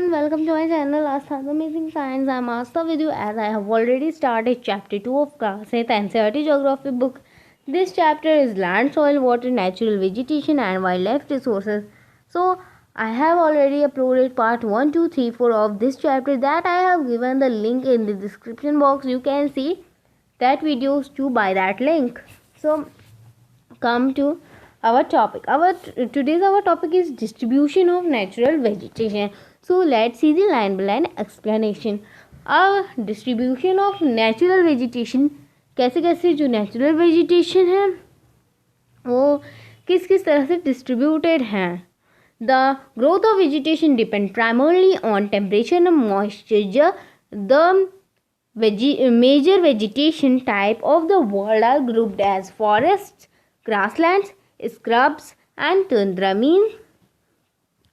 everyone, welcome to my channel Astha's Amazing Science. I'm Astha with you as I have already started chapter 2 of class 8 NCERT geography book. This chapter is land, soil, water, natural vegetation and wildlife resources. So I have already uploaded part 1, 2, 3, 4 of this chapter that I have given the link in the description box. You can see that videos too by that link. So come to our topic. Today's topic is distribution of natural vegetation. So let's see the line by line explanation. Distribution of natural vegetation, कैसे कैसे जो natural vegetation है वो किस किस तरह से distributed हैं. The growth of vegetation depend primarily on temperature and moisture. The major vegetation type of the world are grouped as forests, grasslands, scrubs and tundra. Means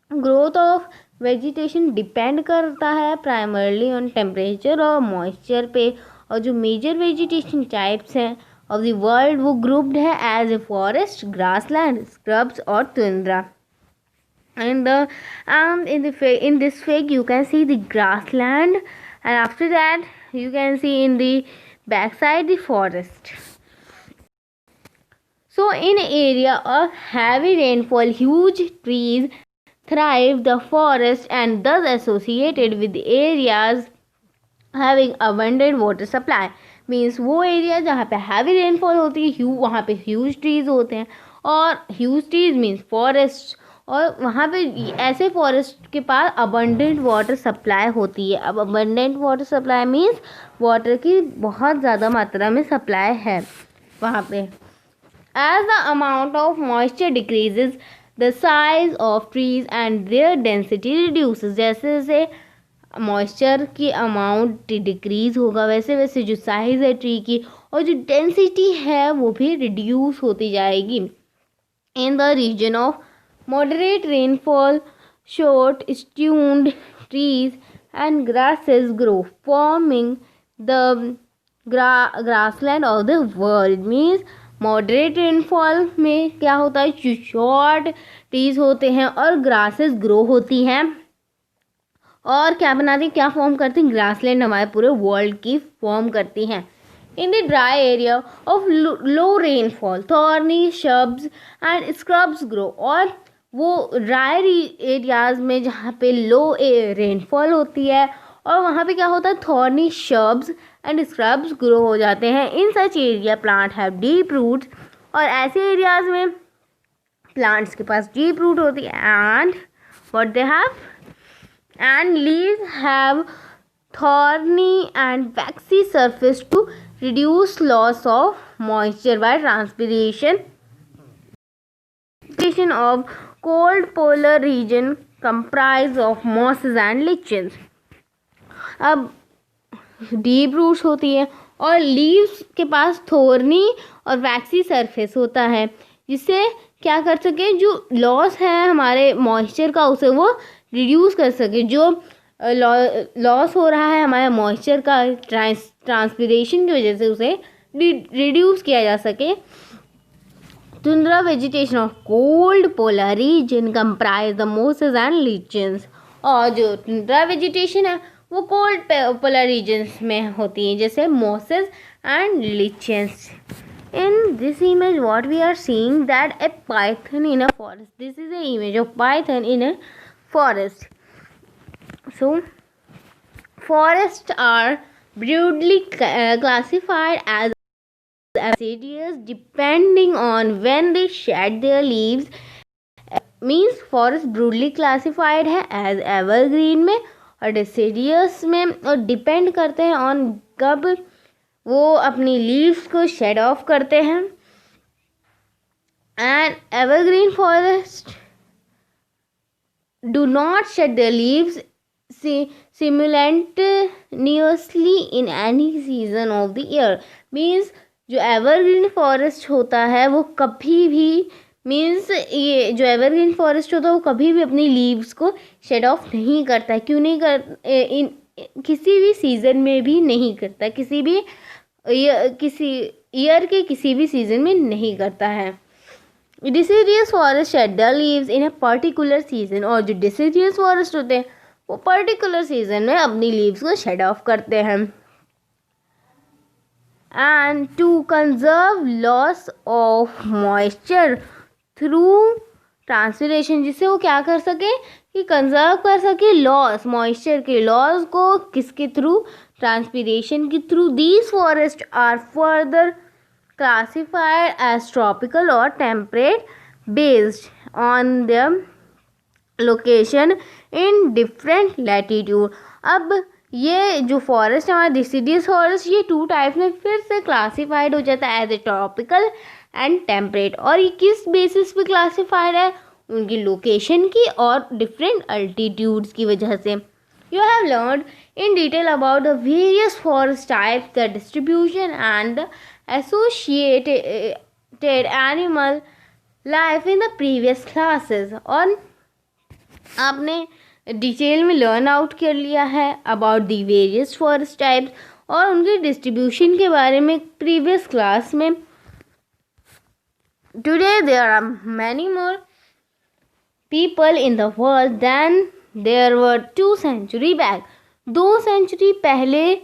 growth of vegetation depend करता है primarily on temperature और moisture पे, और जो major vegetation types हैं of the world वो grouped है as a forest, grassland, scrubs और tundra. And in this fig you can see the grassland, and after that you can see in the backside the forest. So in area of heavy rainfall, huge trees thrive. The forest and thus associated with areas having abundant water supply. Means वो area जहाँ पे heavy rainfall होती है वहाँ पे huge trees होते हैं, और ह्यूज ट्रीज मीन्स फॉरेस्ट, और वहाँ पे ऐसे फॉरेस्ट के पास अबंडेंट वाटर सप्लाई होती है. अब abundant water supply means water की बहुत ज़्यादा मात्रा में सप्लाई है वहाँ पे. As the amount of moisture decreases, the size of trees and their density reduces. जैसे जैसे मॉइस्चर की अमाउंट डिक्रीज होगा वैसे वैसे जो साइज है ट्री की और जो डेंसिटी है वो भी रिड्यूस होती जाएगी. In the region of moderate rainfall, short stunted trees and grasses grow, forming the grassland of the world. Means moderate rainfall में क्या होता है, शॉर्ट ट्रीज होते हैं और ग्रासेस ग्रो होती हैं और क्या बनाती हैं, क्या फॉर्म करती हैं, ग्रासलैंड हमारे पूरे वर्ल्ड की फॉर्म करती हैं. In the dry area of low rainfall, thorny shrubs and scrubs grow. और वो ड्राई एरियाज में जहाँ पे लो रेनफॉल होती है और वहाँ पे क्या होता है, thorny shrubs and scrubs grow हो जाते हैं. In such area plant have deep roots, और ऐसे एरियाज में प्लांट्स के पास डीप रूट होती है and what they have and leaves have thorny and waxy surface to reduce loss of moisture by transpiration of cold polar region comprised of mosses and lichens. अब deep roots होती है और leaves के पास थोर्नी और वैक्सी surface होता है, जिससे क्या कर सके, जो लॉस है हमारे मॉइस्चर का उसे वो रिड्यूस कर सके. जो लॉस हो रहा है हमारे मॉइस्चर का ट्रांसपिरेशन की वजह से उसे रिड्यूस किया जा सके. Tundra vegetation of cold polar region comprise the mosses and lichens. और जो tundra vegetation है वो cold polar regions में होती है, जैसे mosses and lichens. In this image what we are seeing that a python in a forest. This is the image of python in a forest. So forests are broadly classified as deciduous depending on when they shed their leaves. Means forest broadly classified है as evergreen में और deciduous में, और depend करते हैं on कब वो अपनी लीव्स को शेड ऑफ करते हैं. And evergreen forest do not shed their leaves simultaneously in any season of the year. Means जो एवरग्रीन फॉरेस्ट होता है वो कभी भी ये जो एवरग्रीन फॉरेस्ट होता है वो कभी भी अपनी लीव्स को शेड ऑफ नहीं करता है. क्यों नहीं किसी भी सीज़न में भी नहीं करता, किसी ईयर के किसी भी सीज़न में नहीं करता है. Deciduous forest shed the leaves in a particular season. और जो डिसीडियस फॉरेस्ट होते हैं वो पर्टिकुलर सीजन में अपनी लीव्स को शेड ऑफ करते हैं। And to conserve loss of moisture through transpiration, जिससे वो क्या कर सके कि कंजर्व कर सके लॉस, मॉइस्चर के लॉस को किसके थ्रू, ट्रांसपिरेशन के through. These forest are further classified as tropical और temperate based on the location in different latitude. अब ये जो फॉरेस्ट है हमारा डिसिडियस फॉरेस्ट, ये 2 टाइप में फिर से क्लासिफाइड हो जाता है as a tropical and temperate. और ये किस बेसिस पे क्लासिफाइड है, उनकी लोकेशन की और डिफरेंट अल्टीट्यूड्स की वजह से। You have learned in detail about the various forest types, the distribution and the associated animal life in the previous classes. और आपने डिटेल में लर्न आउट कर लिया है about the various forest types और उनके डिस्ट्रीब्यूशन के बारे में प्रीवियस क्लास में। Today there are many more people in the world than there were 2 century back. 2 century पहले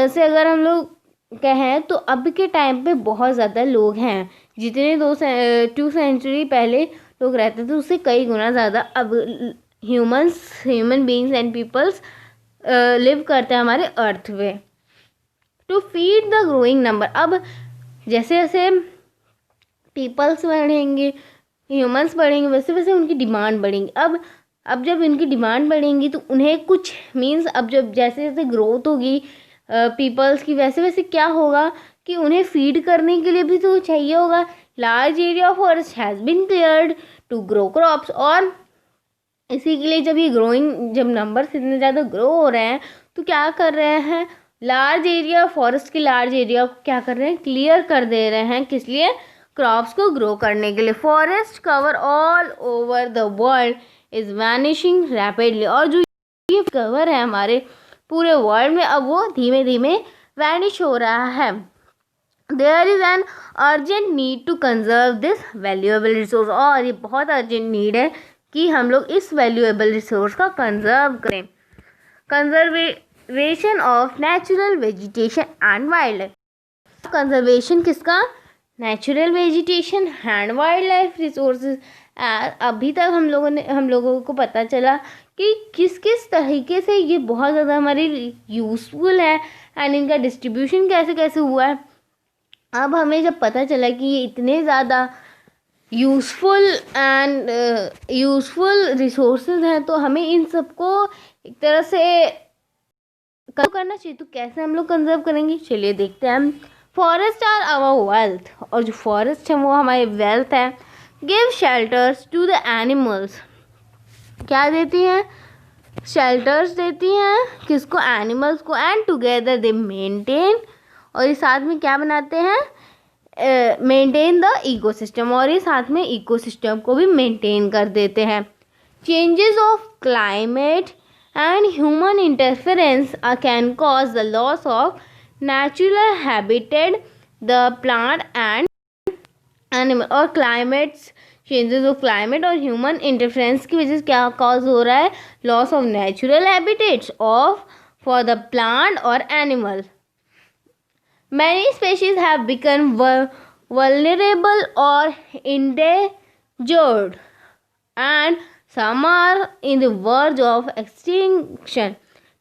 से अगर हम लोग कहें तो अब के टाइम पे बहुत ज़्यादा लोग हैं। जितने 2 सेंचुरी पहले लोग रहते थे उससे कई गुना ज़्यादा अब human beings and peoples live करते हैं हमारे अर्थ पे। To feed the growing number, अब जैसे जैसे पीपल्स बढ़ेंगे, ह्यूमंस बढ़ेंगे, वैसे वैसे उनकी डिमांड बढ़ेंगी। अब जब इनकी डिमांड बढ़ेंगी तो उन्हें कुछ मीन्स, अब जब जैसे जैसे ग्रोथ होगी पीपल्स की, वैसे वैसे क्या होगा कि उन्हें फीड करने के लिए भी तो चाहिए होगा। Large area of forest has been cleared to grow crops. और इसी के लिए जब नंबर्स इतने ज़्यादा ग्रो हो रहे हैं तो क्या कर रहे हैं, लार्ज एरिया फॉरेस्ट के लार्ज एरिया को क्या कर रहे हैं, क्लियर कर दे रहे हैं। किस लिए, क्रॉप्स को ग्रो करने के लिए। Forest cover all over the world is vanishing rapidly. और जो ये कवर है हमारे पूरे वर्ल्ड में अब वो धीमे धीमे वैनिश हो रहा है। There is an urgent need to conserve this valuable resource. और ये बहुत अर्जेंट नीड है कि हम लोग इस वैल्यूएबल रिसोर्स का कंजर्व करें। Conservation of natural vegetation and wild life. Conservation किसका, natural vegetation and wild life resources. अभी तक हम लोगों को पता चला कि किस किस तरीके से ये बहुत ज़्यादा हमारे यूज़फुल है एंड इनका डिस्ट्रीब्यूशन कैसे कैसे हुआ है। अब हमें जब पता चला कि ये इतने ज़्यादा यूज़फुल रिसोर्सेज हैं तो हमें इन सबको एक तरह से करना चाहिए। तो कैसे हम लोग कंजर्व करेंगे, चलिए देखते हैं। फॉरेस्ट आर आवर वेल्थ, और जो फॉरेस्ट है वो हमारे वेल्थ है। Give shelters to the animals, क्या देती हैं, शेल्टर्स देती हैं किसको, एनिमल्स को। एंड टुगेदर दे मेंटेन, और ये साथ में क्या बनाते हैं, मेंटेन द इकोसिस्टम, और ये साथ में इकोसिस्टम को भी मेंटेन कर देते हैं। Changes of climate and human interference can cause the loss of natural habitat the plant and animal. और क्लाइमेट्स, चेंजेस ऑफ क्लाइमेट और ह्यूमन इंटरफेरेंस की वजह से क्या कॉज हो रहा है, loss of natural habitats of for the plant और animal. Many species have become vulnerable or endangered, and some are in the verge of extinction.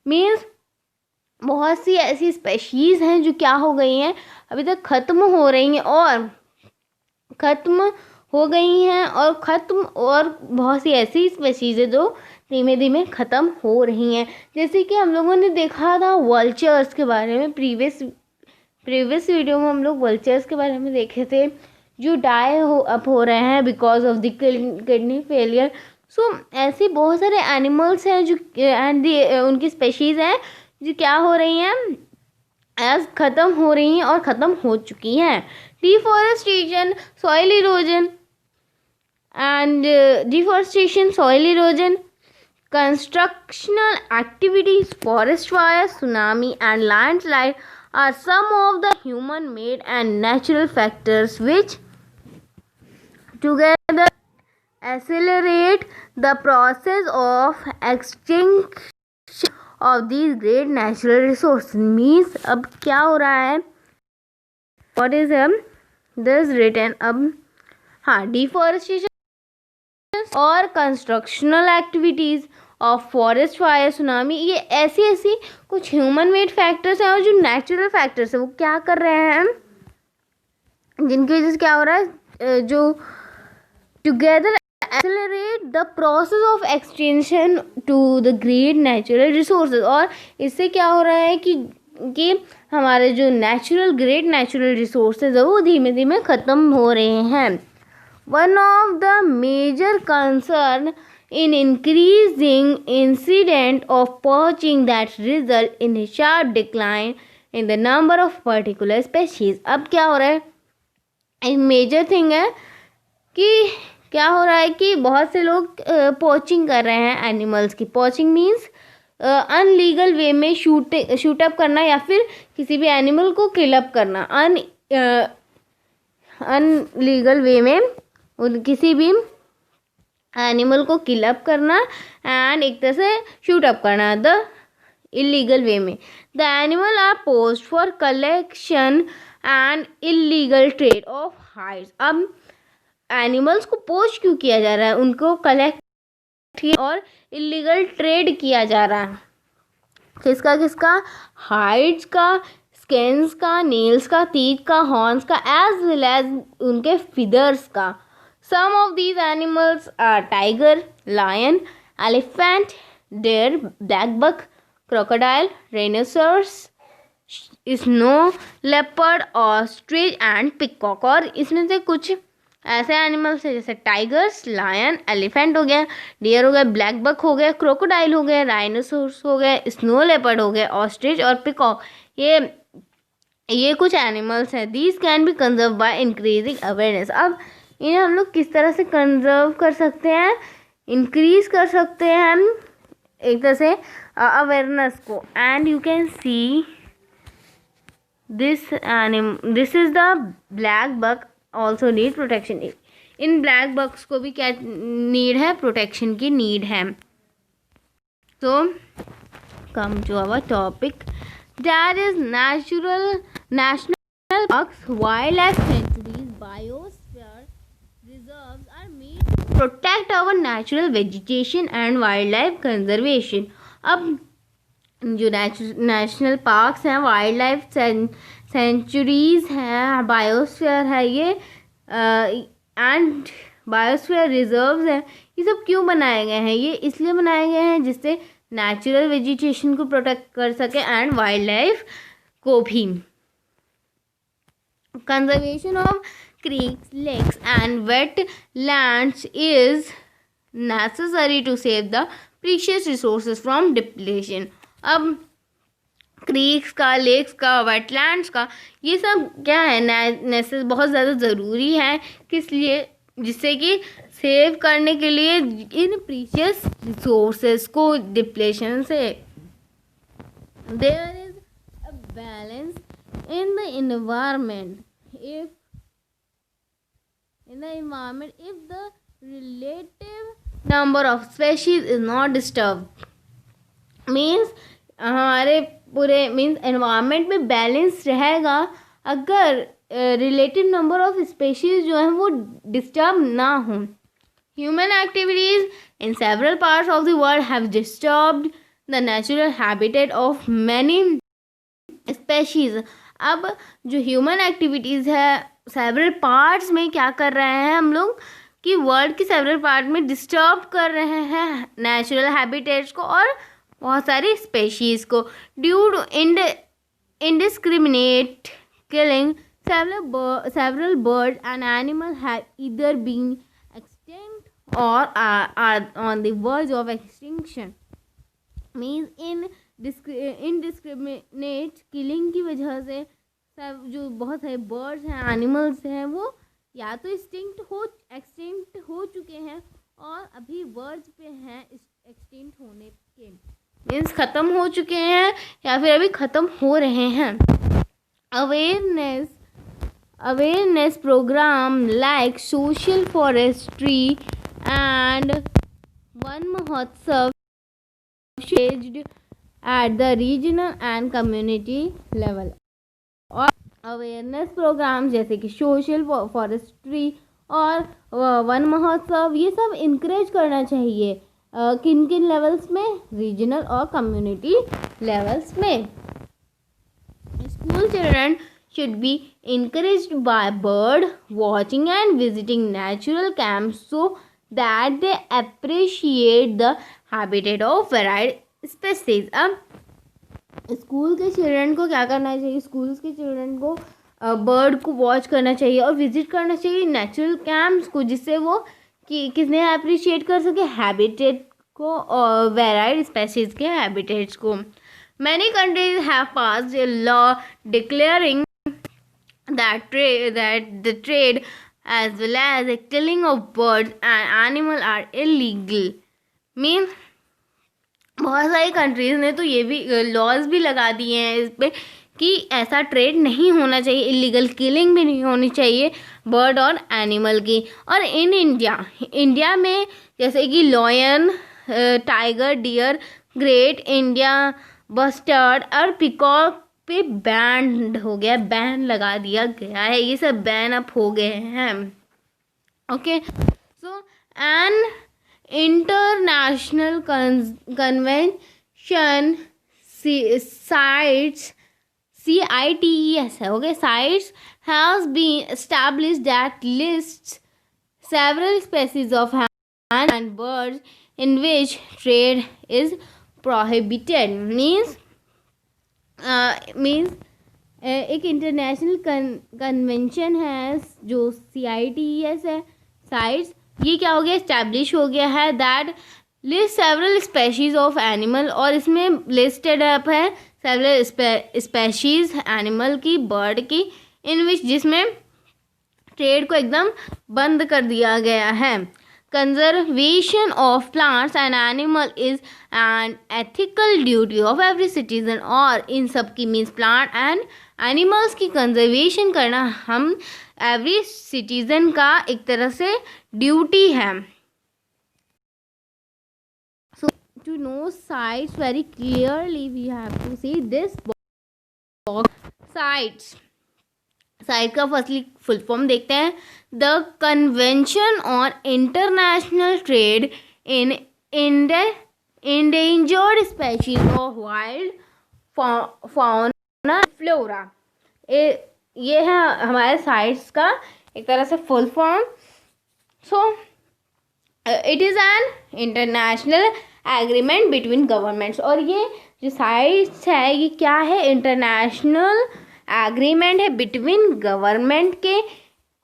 Means बहुत सी ऐसी स्पेशीज़ हैं जो क्या हो गई हैं, अभी तक ख़त्म हो रही हैं और ख़त्म हो गई हैं और बहुत सी ऐसी स्पेशीज़ हैं जो धीमे धीमे ख़त्म हो रही हैं। जैसे कि हम लोगों ने देखा था वल्चर्स के बारे में, प्रीवियस वीडियो में हम लोग वल्चर्स के बारे में देखे थे जो हो रहे हैं because of the kidney failure. So ऐसे बहुत सारे एनिमल्स हैं जो एंड उनकी स्पेशीज़ हैं जो क्या हो रही हैं, एज ख़त्म हो रही हैं और ख़त्म हो चुकी हैं। Deforestation, soil erosion, constructional activities, forest fires, tsunami and landslide are some of the human-made and natural factors which together accelerate the process of extinction of these great natural resources. Means अब क्या हो रहा है, what is this written, अब हाँ, deforestation और constructional activities of forest fire, tsunami, ये ऐसी कुछ ह्यूमन मेड फैक्टर्स हैं और जो नेचुरल फैक्टर्स है वो क्या कर रहे हैं, जिनकी वजह से क्या हो रहा है, जो together accelerate the process of extension to the great natural resources. और इससे क्या हो रहा है कि हमारे जो ग्रेट नेचुरल रिसोर्सेज है वो धीमे धीमे ख़त्म हो रहे हैं। One of the major concern in increasing incident of poaching that result in a sharp decline in the number of particular species। अब क्या हो रहा है, एक मेजर थिंग है कि क्या हो रहा है कि बहुत से लोग पोचिंग कर रहे हैं एनिमल्स की। पोचिंग मीन्स अनलीगल वे में शूट अप करना या फिर किसी भी एनिमल को किल अप करना, अनलीगल वे में किसी भी एनिमल को किल अप करना एंड एक तरह से शूट अप करना, द इलीगल वे में। The animal are post for collection and illegal trade of hides. अब एनिमल्स को पोस्ट क्यों किया जा रहा है, उनको कलेक्ट और इलीगल ट्रेड किया जा रहा है, किसका, हाइड्स का, स्किन्स का, नेल्स का, टीथ का, हॉर्न्स का, एज वेल एज उनके फिदर्स का। Some of these animals are tiger, lion, elephant, deer, black buck, crocodile, rhinoceros, snow leopard, ostrich and peacock। और इसमें से कुछ ऐसे एनिमल्स हैं जैसे टाइगर्स, लायन, एलिफेंट हो गया, डियर हो गया, ब्लैक बक हो गया, क्रोकोडाइल हो गया, राइनोसोरस हो गया, स्नो लेपर्ड हो गया, ऑस्ट्रिच और पिकॉक। ये कुछ एनिमल्स हैं। These can be conserve by increasing awareness. अब इन्हें हम लोग किस तरह से कंजर्व कर सकते हैं, इंक्रीज कर सकते हैं हम एक तरह से अवेयरनेस को। And you can see this is the black buck also need protection. इन ब्लैक बक्स को भी क्या नीड है, प्रोटेक्शन की नीड है। So come to our topic, that is national parks, wild life sanctuaries, biosphere reserves are made to protect our natural vegetation and wildlife conservation। अब जो national parks हैं, wild life centuries हैं, biosphere है ये and biosphere reserves हैं, ये सब क्यों बनाए गए हैं, ये इसलिए बनाए गए हैं जिससे नेचुरल वेजिटेशन को प्रोटेक्ट कर सके एंड वाइल्ड लाइफ को भी। Conservation of creeks, lakes and wetlands is necessary to save the precious resources from depletion। अब क्रीक्स का, लेक्स का, वेटलैंड्स का, ये सब क्या है, बहुत ज़्यादा ज़रूरी है, किस लिए, जिससे कि सेव करने के लिए इन प्रीशियस रिसोर्सेज को डिप्लेशन से। There is a balance in the environment if the relative number of species is not disturbed। Means हमारे पूरे एनवायरनमेंट में बैलेंस रहेगा अगर रिलेटिव नंबर ऑफ स्पेशीज जो हैं वो डिस्टर्ब ना हो। Human activities in several parts of the world have disturbed the natural habitat of many species. अब जो ह्यूमन एक्टिविटीज़ है सेवरल पार्ट्स में क्या कर रहे हैं हम लोग कि वर्ल्ड के सेवरल पार्ट में डिस्टर्ब कर रहे हैं नेचुरल हैबिटेट्स को और बहुत सारी स्पेशीज़ को। Due to indiscriminate killing, several birds and animals have either been extinct or are on the verge of extinction। Means indiscriminate killing की वजह से सब जो बहुत सारे बर्ड्स हैं, एनिमल्स हैं, वो या तो एक्सटिंक्ट हो चुके हैं और अभी वर्ज पे हैं एक्सटिंक्ट होने के, मीन्स ख़त्म हो चुके हैं या फिर अभी ख़त्म हो रहे हैं। Awareness program like social forestry and Van Mahotsav staged at the regional and community level. और अवेयरनेस प्रोग्राम जैसे कि सोशल फॉरेस्ट्री और वन महोत्सव ये सब इनक्रेज करना चाहिए किन किन लेवल्स में, रीजनल और कम्युनिटी लेवल्स में. School children should be encouraged by bird watching and visiting natural camps so that they appreciate the habitat of varied species. अब स्कूल के चिल्ड्रन को क्या करना चाहिए, स्कूल्स के चिल्ड्रन को बर्ड को वॉच करना चाहिए और विजिट करना चाहिए नेचुरल कैंप्स को, जिससे वो किसने अप्रिशिएट कर सके हैबिटेट को और वेराइड स्पेसीज के हैबिटेट्स को. Many countries have passed a law declaring that the trade as well as the killing of birds and animals are illegal. Means बहुत सारी कंट्रीज ने तो ये भी लॉज भी लगा दिए हैं इस पे कि ऐसा ट्रेड नहीं होना चाहिए, इलीगल किलिंग भी नहीं होनी चाहिए बर्ड और एनिमल की. और इन इंडिया में जैसे कि lion, tiger, deer, great India bustard और पिकॉक पे बैन हो गया, बैन लगा दिया गया है, ये सब बैन अप हो गए हैं. Okay, so an international convention CITES CITES है, okay, CITES has been established that lists several species of animals and birds in which trade is prohibited. Means एक इंटरनेशनल कन्वेंशन है जो CITES है, sites, ये क्या हो गया, इस्टेब्लिश हो गया है, that list several species of animal, और इसमें लिस्टेड अप है सेवरल स्पेशीज एनिमल की, बर्ड की, इन विच जिसमें ट्रेड को एकदम बंद कर दिया गया है. Conservation of plants and animal is an ethical duty of every citizen. और इन सब की मीन्स प्लांट एंड एनिमल्स की कंजर्वेशन करना हम एवरी सिटीजन का एक तरह से ड्यूटी है. So to know sites very clearly we have to see this box. CITES का फर्स्टली फुल फॉर्म देखते हैं. The convention on international trade in endangered species of wild fauna flora, ये है हमारे साइट्स का एक तरह से full form. So it is an international agreement between governments. और ये जो साइट्स है ये क्या है, इंटरनेशनल एग्रीमेंट है बिटवीन गवर्नमेंट के.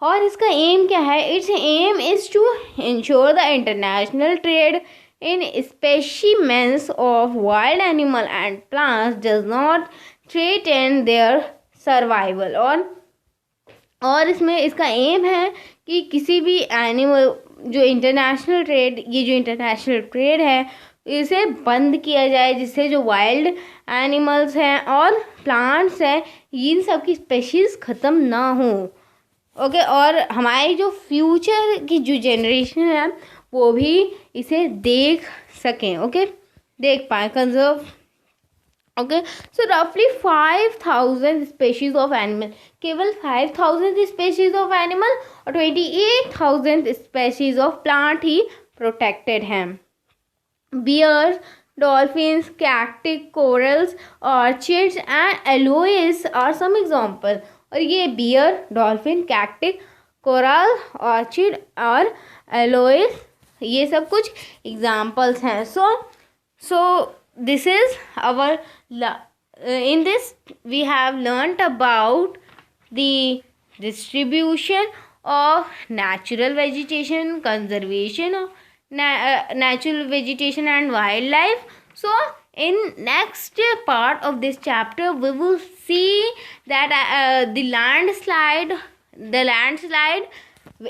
और इसका एम क्या है, its aim is to ensure the international trade in specimens of wild animal and plants does not threaten their survival. और इसमें इसका एम है कि किसी भी एनिमल जो इंटरनेशनल ट्रेड, ये जो इंटरनेशनल ट्रेड है इसे बंद किया जाए, जिससे जो वाइल्ड एनिमल्स हैं और प्लांट्स हैं इन सब की स्पेशीज़ ख़त्म ना हो. ओके, और हमारी जो फ्यूचर की जो जनरेशन है वो भी इसे देख सकें, ओके, देख पाएँ, कंजर्व. ओके, सो रफली 5000 स्पेशीज़ ऑफ एनिमल, केवल 5000 स्पेशीज़ ऑफ एनिमल और 28,000 species of plant he protected हैं. Bears, dolphins, cacti, corals, orchids and aloes are some example. और ये bear, dolphin, cacti, coral, orchid और एलोइस ये सब कुछ एग्जाम्पल्स हैं. So this is our in this we have learnt about the distribution of natural vegetation, conservation of natural vegetation and wildlife. So in next part of this chapter we will see that the landslide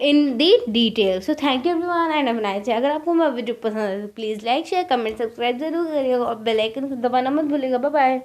in the detail. So thank you everyone and have a nice day. अगर आपको मेरा video पसंद है तो please like share comment subscribe जरूर करिएगा और bell icon को दबाना मत भूलिएगा. Bye bye.